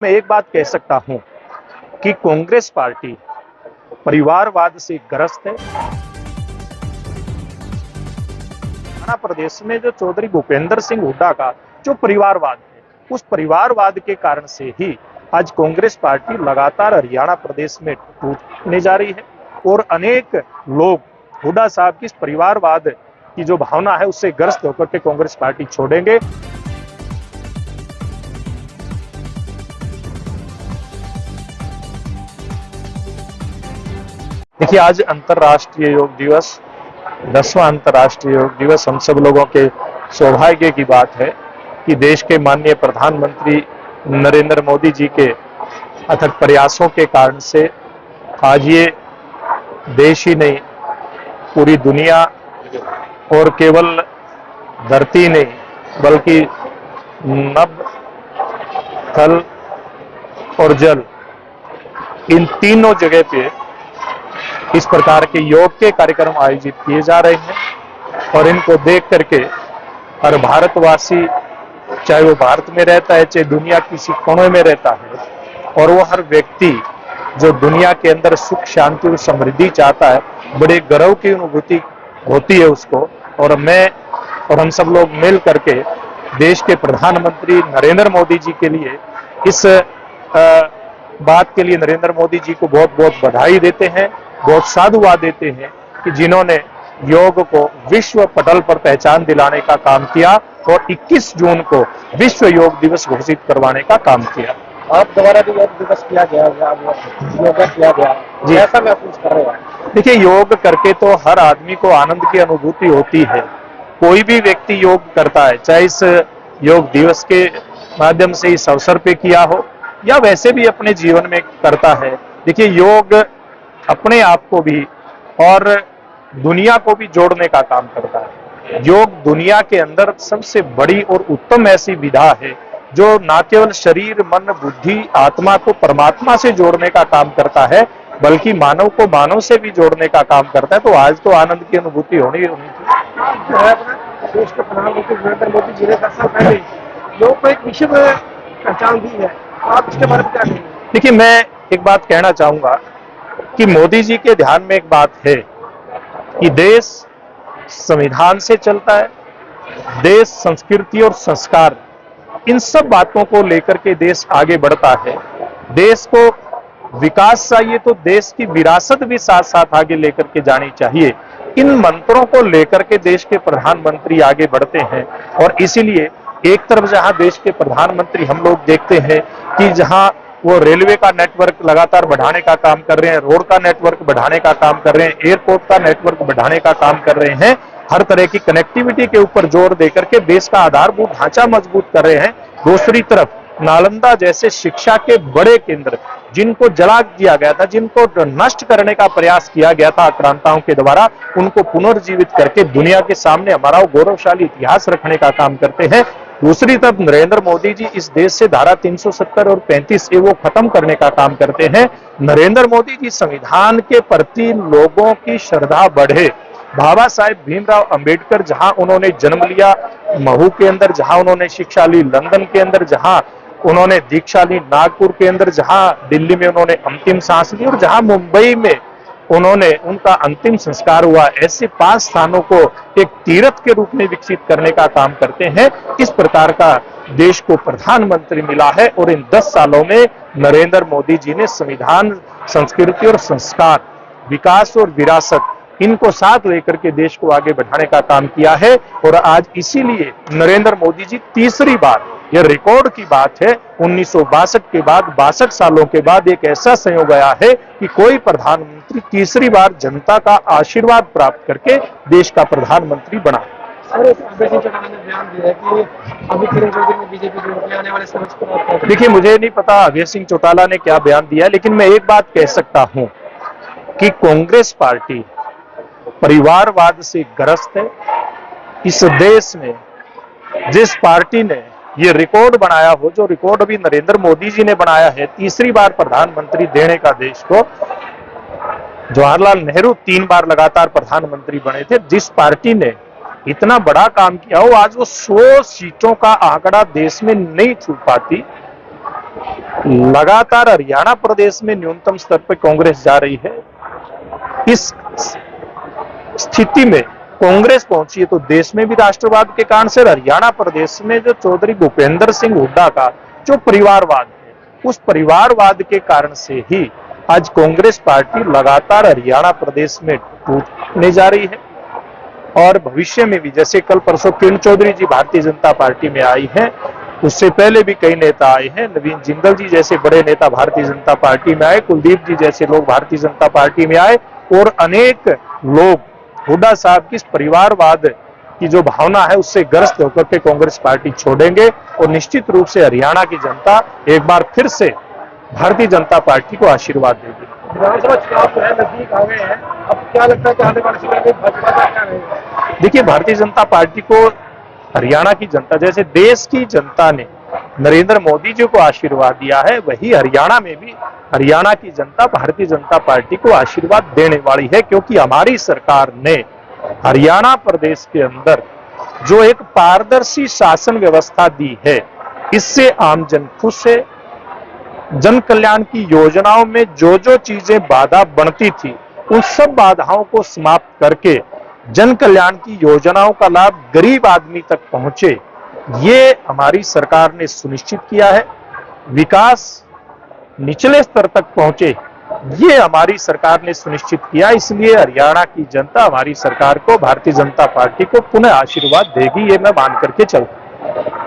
मैं एक बात कह सकता हूं कि कांग्रेस पार्टी परिवारवाद से ग्रस्त है। हरियाणा प्रदेश में जो चौधरी भूपेंद्र सिंह हुड्डा का जो परिवारवाद है, उस परिवारवाद के कारण से ही आज कांग्रेस पार्टी लगातार हरियाणा प्रदेश में टूटने जा रही है और अनेक लोग हुड्डा साहब की इस परिवारवाद की जो भावना है उससे ग्रस्त होकर के कांग्रेस पार्टी छोड़ेंगे। देखिए, आज अंतर्राष्ट्रीय योग दिवस, 10वां अंतर्राष्ट्रीय योग दिवस। हम सब लोगों के सौभाग्य की बात है कि देश के माननीय प्रधानमंत्री नरेंद्र मोदी जी के अथक प्रयासों के कारण से आज ये देश ही नहीं, पूरी दुनिया और केवल धरती नहीं बल्कि नभ, थल और जल, इन तीनों जगह पे इस प्रकार के योग के कार्यक्रम आयोजित किए जा रहे हैं और इनको देख करके हर भारतवासी, चाहे वो भारत में रहता है चाहे दुनिया किसी कोने में रहता है, और वो हर व्यक्ति जो दुनिया के अंदर सुख, शांति और समृद्धि चाहता है, बड़े गर्व की अनुभूति होती है उसको। और मैं और हम सब लोग मिल करके देश के प्रधानमंत्री नरेंद्र मोदी जी के लिए इस बात के लिए नरेंद्र मोदी जी को बहुत बहुत बधाई देते हैं, बहुत साधुवाद देते हैं कि जिन्होंने योग को विश्व पटल पर पहचान दिलाने का काम किया और 21 जून को विश्व योग दिवस घोषित करवाने का काम किया। आप द्वारा भी योग दिवस किया गया, योगा किया गया जी, ऐसा महसूस कर रहे हैं? देखिए, योग करके तो हर आदमी को आनंद की अनुभूति होती है। कोई भी व्यक्ति योग करता है, चाहे इस योग दिवस के माध्यम से इस अवसर पे किया हो या वैसे भी अपने जीवन में करता है। देखिए, योग अपने आप को भी और दुनिया को भी जोड़ने का काम करता है। योग दुनिया के अंदर सबसे बड़ी और उत्तम ऐसी विधा है जो न केवल शरीर, मन, बुद्धि, आत्मा को परमात्मा से जोड़ने का काम करता है बल्कि मानव को मानव से भी जोड़ने का काम करता है। तो आज तो आनंद की अनुभूति होनी थी। देश के प्रधानमंत्री नरेंद्र मोदी जी ने 10 साल पहले योग को एक विश्व पहचान दी है, आप इसके बारे में क्या कहेंगे? देखिए, मैं एक बात कहना चाहूंगा कि मोदी जी के ध्यान में एक बात है कि देश संविधान से चलता है, देश संस्कृति और संस्कार, इन सब बातों को लेकर के देश आगे बढ़ता है। देश को विकास चाहिए तो देश की विरासत भी साथ साथ आगे लेकर के जानी चाहिए। इन मंत्रों को लेकर के देश के प्रधानमंत्री आगे बढ़ते हैं और इसीलिए एक तरफ जहां देश के प्रधानमंत्री हम लोग देखते हैं कि जहां वो रेलवे का नेटवर्क लगातार बढ़ाने का काम कर रहे हैं, रोड का नेटवर्क बढ़ाने का काम कर रहे हैं, एयरपोर्ट का नेटवर्क बढ़ाने का काम कर रहे हैं, हर तरह की कनेक्टिविटी के ऊपर जोर देकर के देश का आधारभूत ढांचा मजबूत कर रहे हैं। दूसरी तरफ नालंदा जैसे शिक्षा के बड़े केंद्र जिनको जला दिया गया था, जिनको नष्ट करने का प्रयास किया गया था आक्रांताओं के द्वारा, उनको पुनर्जीवित करके दुनिया के सामने हमारा गौरवशाली इतिहास रखने का काम करते हैं। दूसरी तरफ नरेंद्र मोदी जी इस देश से धारा 370 और 35 ए वो खत्म करने का काम करते हैं। नरेंद्र मोदी जी संविधान के प्रति लोगों की श्रद्धा बढ़े। बाबा साहेब भीमराव अंबेडकर जहां उन्होंने जन्म लिया महू के अंदर, जहां उन्होंने शिक्षा ली लंदन के अंदर, जहां उन्होंने दीक्षा ली नागपुर के अंदर, जहां दिल्ली में उन्होंने अंतिम सांस ली और जहां मुंबई में उन्होंने उनका अंतिम संस्कार हुआ, ऐसे 5 स्थानों को एक तीर्थ के रूप में विकसित करने का काम करते हैं। इस प्रकार का देश को प्रधानमंत्री मिला है और इन 10 सालों में नरेंद्र मोदी जी ने संविधान, संस्कृति और संस्कार, विकास और विरासत, इनको साथ लेकर के देश को आगे बढ़ाने का काम किया है। और आज इसीलिए नरेंद्र मोदी जी तीसरी बार, यह रिकॉर्ड की बात है, 1962 के बाद 62 सालों के बाद एक ऐसा संयोग आया है कि कोई प्रधानमंत्री तीसरी बार जनता का आशीर्वाद प्राप्त करके देश का प्रधानमंत्री बना। देखिए, मुझे नहीं पता अभय सिंह चौटाला ने क्या बयान दिया, लेकिन मैं एक बात कह सकता हूं कि कांग्रेस पार्टी परिवारवाद से ग्रस्त है। इस देश में जिस पार्टी ने ये रिकॉर्ड बनाया हो, जो रिकॉर्ड अभी नरेंद्र मोदी जी ने बनाया है, तीसरी बार प्रधानमंत्री देने का देश को, जवाहरलाल नेहरू 3 बार लगातार प्रधानमंत्री बने थे, जिस पार्टी ने इतना बड़ा काम किया हो, आज वो 100 सीटों का आंकड़ा देश में नहीं छू पाती। लगातार हरियाणा प्रदेश में न्यूनतम स्तर पर कांग्रेस जा रही है। इस स्थिति में कांग्रेस पहुंची है तो देश में भी राष्ट्रवाद के कारण से, हरियाणा प्रदेश में जो चौधरी भूपेंद्र सिंह हुड्डा का जो परिवारवाद है, उस परिवारवाद के कारण से ही आज कांग्रेस पार्टी लगातार हरियाणा प्रदेश में टूटने जा रही है। और भविष्य में भी, जैसे कल परसों किरण चौधरी जी भारतीय जनता पार्टी में आई हैं, उससे पहले भी कई नेता आए हैं, नवीन जिंदल जी जैसे बड़े नेता भारतीय जनता पार्टी में आए, कुलदीप जी जैसे लोग भारतीय जनता पार्टी में आए, और अनेक लोग हुड्डा साहब की इस परिवारवाद की जो भावना है उससे ग्रस्त होकर के कांग्रेस पार्टी छोड़ेंगे, और निश्चित रूप से हरियाणा की जनता एक बार फिर से भारतीय जनता पार्टी को आशीर्वाद देगी। विधानसभा चुनाव जो है नजदीक आ गए हैं, अब क्या लगता है कि आने वाले समय में भाजपा का क्या रहेगा? देखिए, भारतीय जनता पार्टी को हरियाणा की जनता, जैसे देश की जनता ने नरेंद्र मोदी जी को आशीर्वाद दिया है, वही हरियाणा में भी हरियाणा की जनता भारतीय जनता पार्टी को आशीर्वाद देने वाली है, क्योंकि हमारी सरकार ने हरियाणा प्रदेश के अंदर जो एक पारदर्शी शासन व्यवस्था दी है, इससे आमजन खुश है। जन कल्याण की योजनाओं में जो जो चीजें बाधा बनती थी, उन सब बाधाओं को समाप्त करके जन कल्याण की योजनाओं का लाभ गरीब आदमी तक पहुंचे, ये हमारी सरकार ने सुनिश्चित किया है। विकास निचले स्तर तक पहुंचे, ये हमारी सरकार ने सुनिश्चित किया। इसलिए हरियाणा की जनता हमारी सरकार को, भारतीय जनता पार्टी को पुनः आशीर्वाद देगी, ये मैं मान करके चलता हूं।